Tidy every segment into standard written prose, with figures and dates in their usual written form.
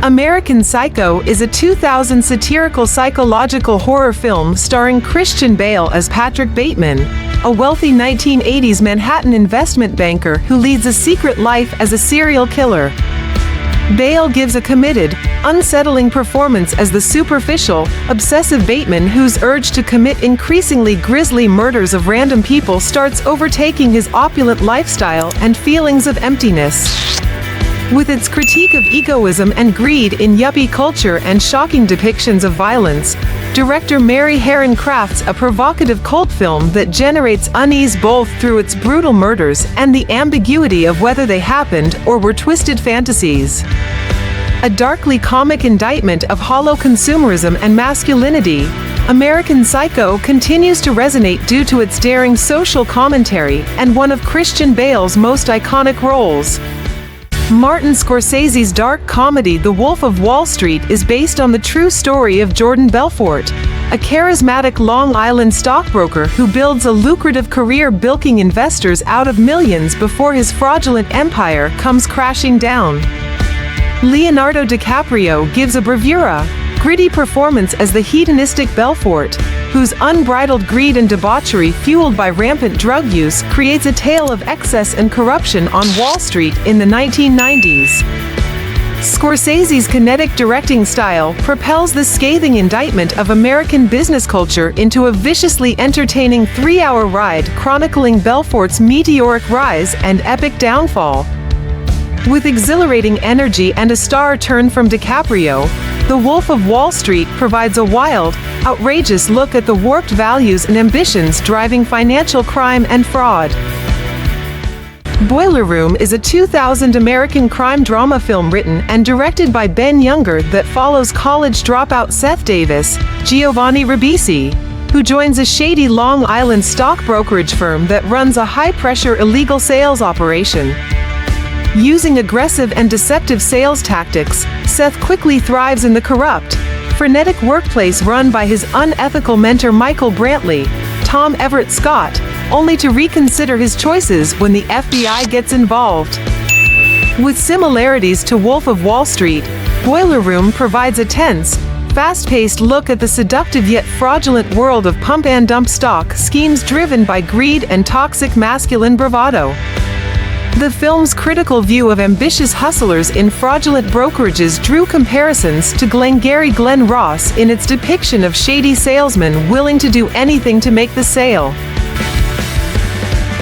American Psycho is a 2000 satirical psychological horror film starring Christian Bale as Patrick Bateman, a wealthy 1980s Manhattan investment banker who leads a secret life as a serial killer. Bale gives a committed, unsettling performance as the superficial, obsessive Bateman whose urge to commit increasingly grisly murders of random people starts overtaking his opulent lifestyle and feelings of emptiness. With its critique of egoism and greed in yuppie culture and shocking depictions of violence, director Mary Herron crafts a provocative cult film that generates unease both through its brutal murders and the ambiguity of whether they happened or were twisted fantasies. A darkly comic indictment of hollow consumerism and masculinity, American Psycho continues to resonate due to its daring social commentary and one of Christian Bale's most iconic roles. Martin Scorsese's dark comedy The Wolf of Wall Street is based on the true story of Jordan Belfort, a charismatic Long Island stockbroker who builds a lucrative career bilking investors out of millions before his fraudulent empire comes crashing down. Leonardo DiCaprio gives a bravura, gritty performance as the hedonistic Belfort, whose unbridled greed and debauchery fueled by rampant drug use creates a tale of excess and corruption on Wall Street in the 1990s. Scorsese's kinetic directing style propels the scathing indictment of American business culture into a viciously entertaining 3-hour ride chronicling Belfort's meteoric rise and epic downfall. With exhilarating energy and a star turn from DiCaprio, The Wolf of Wall Street provides a wild, outrageous look at the warped values and ambitions driving financial crime and fraud. Boiler Room is a 2000 American crime drama film written and directed by Ben Younger that follows college dropout Seth Davis, Giovanni Ribisi, who joins a shady Long Island stock brokerage firm that runs a high-pressure illegal sales operation. Using aggressive and deceptive sales tactics, Seth quickly thrives in the corrupt, frenetic workplace run by his unethical mentor Michael Brantley, Tom Everett Scott, only to reconsider his choices when the FBI gets involved. With similarities to Wolf of Wall Street, Boiler Room provides a tense, fast-paced look at the seductive yet fraudulent world of pump-and-dump stock schemes driven by greed and toxic masculine bravado. The film's critical view of ambitious hustlers in fraudulent brokerages drew comparisons to Glengarry Glen Ross in its depiction of shady salesmen willing to do anything to make the sale.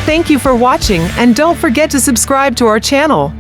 Thank you for watching, and don't forget to subscribe to our channel.